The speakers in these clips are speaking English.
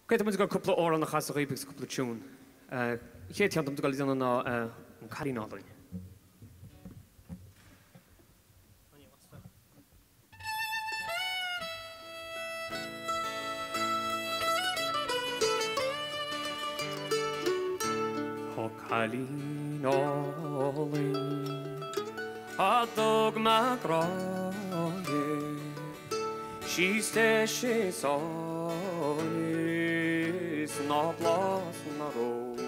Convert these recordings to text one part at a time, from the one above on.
Kijk, dan moet ik al couple oren naar gas geven, couple tune. Geet je dan toch al naar een karinadel. O karinadel, a dog ma groye, she's there, she's all. Na blas na roos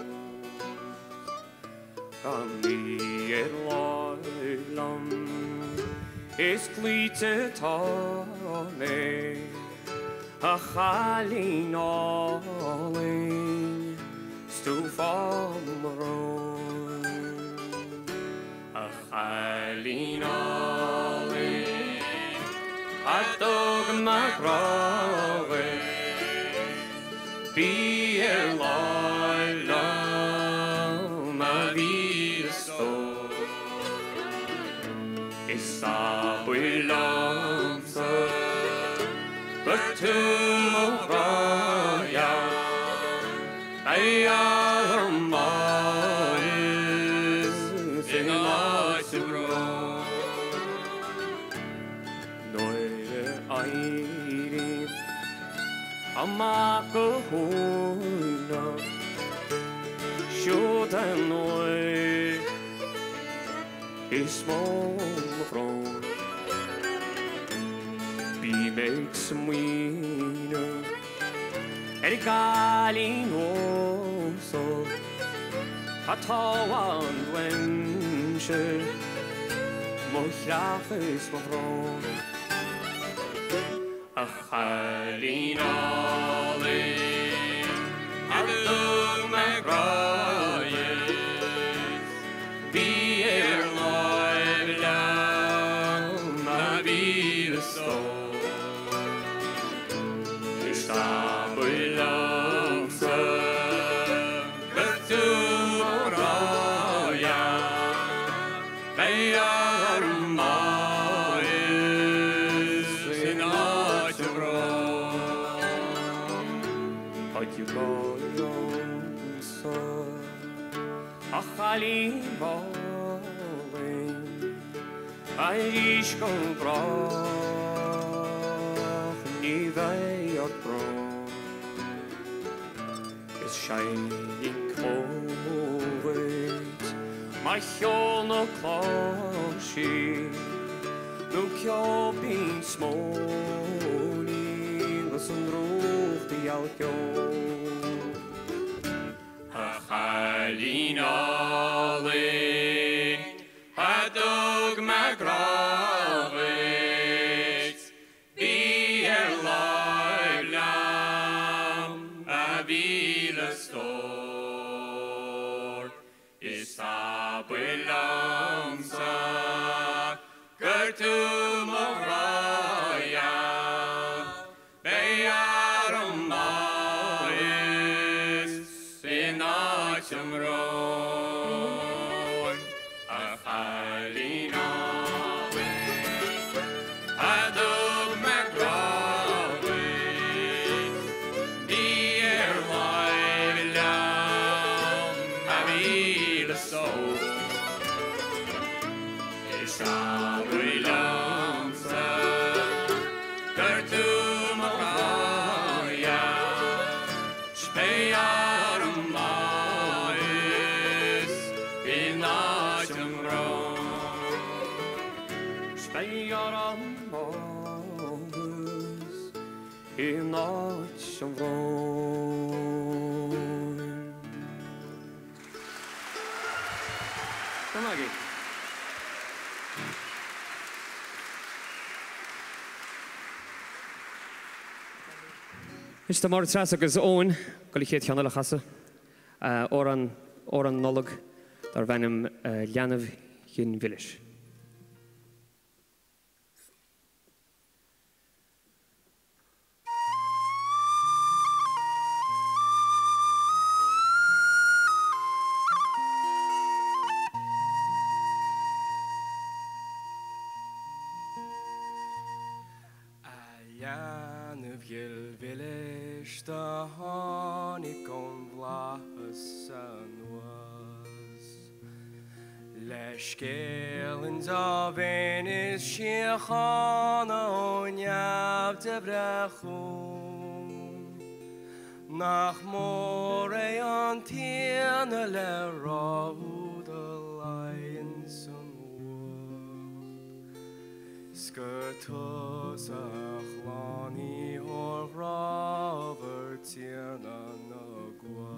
Gan mi lailam Is glite tane A chalin alin Stúf am roos A chalin alin A dog ma grave Be Laila, ma vida sto Isa builamsa Bertum raya Ayar mais In asubro Noire airi Amako huna Sjodan oi Is small from Be makes mwina Galin so Hatawan wenche Mochach is from A chalin alin A dug ma grayes Be laila ma vida sto Is a builamsa Gertum raya Bayar mais in you go so a chalin bowling Irish go brach ni they are bro Is shining covet my hill no closhi no kjopin småning listen roof the alkyo Chalin alin, a dug ma gravet, Be lailam, a vida stor, Is a builamsa, Gertum raya, Beyarum Shimron, a chalin alin, a dug ma gravet, Be lailam, a vida sto, Is a builamsa, Gertum raya, Speyarum in nacht som vroon. Kom maar, Guy. Is de morgen straks ook eens oon, kan ik het gaan alle gassen. Oran nolog, daar ben hem Janev in village. Janev village. the honeycomb vlahas was. Leshkelens of Venice, Shiachana onyav de brachum. Nach more on tiene le rohu the lions on wood. Skirtos achlani or rover tiena nagua.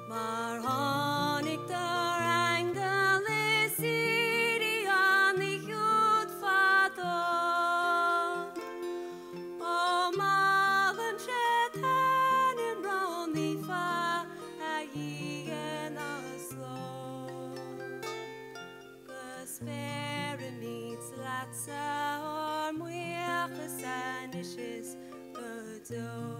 Maar honig der engel is hier aan die goed vader. Om allen schetten en ronnie va en aslo. Gesperen niets laat ze or meer gesannisch is gedood.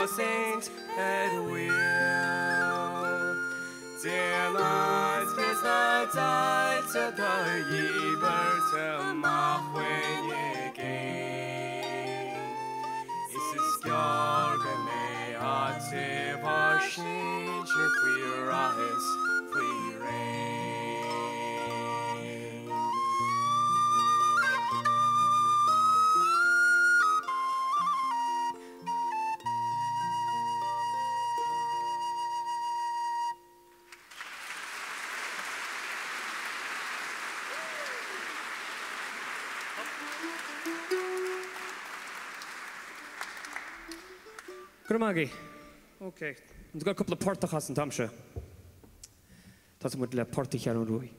Saint Edwin, dear lights, please not die to the year to my way again. Is this your gonna active or change your free eyes, free rain? Gramagi. Okay. We've got a couple of portachas in Tamsha. That's what le portach ar an rui.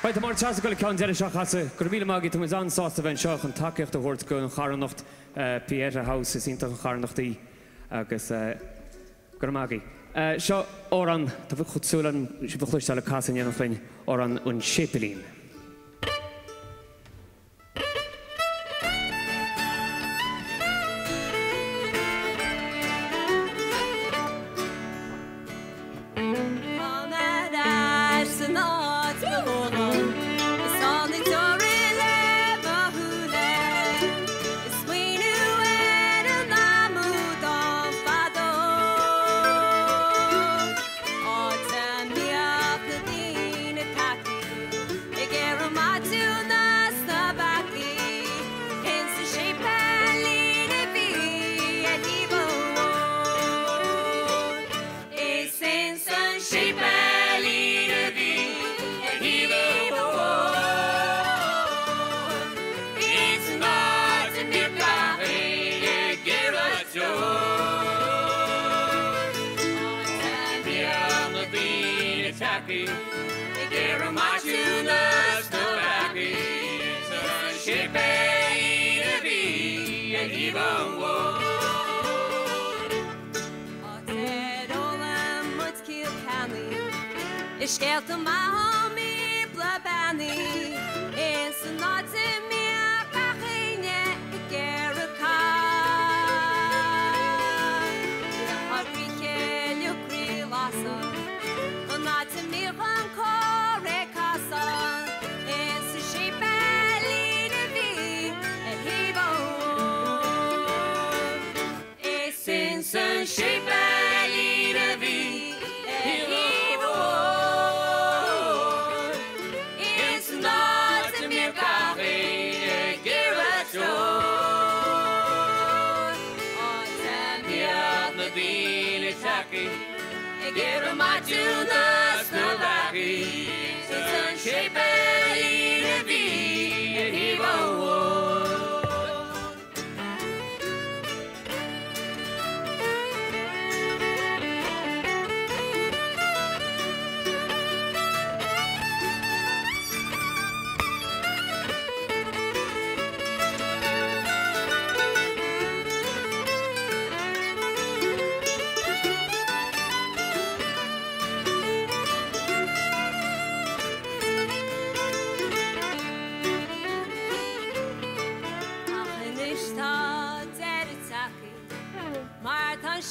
Right, mar chas go can der seo chasse, gur bhíle má git an sásta bhain seo an takeíocht a bhairt go an charnacht Pieta House is ionta an charnachtaí agus gur mágaí. Seo ó an, tá bh chudsúlan si bh chluisteáil casa an dhéanamh féin ó an Shepelín. Is geld de Mahami blabani in sanate me kachine geraka Hagrike lukri lasa onate me van kore casa is shepeli de vi hivo is in sun shepeli de vi Give my tunas no lucky, sun shape to be, and he won't.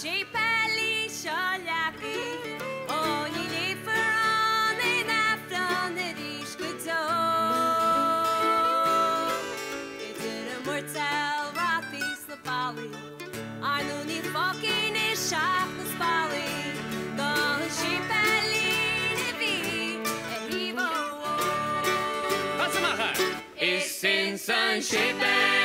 Shepeli shalaki, oh you live for on and after the dish could do. It didn't mortal rapis the folly. I know ni fucking is sharp the folly. Go Shepeli to be and he won't. Is in sun Shepeli.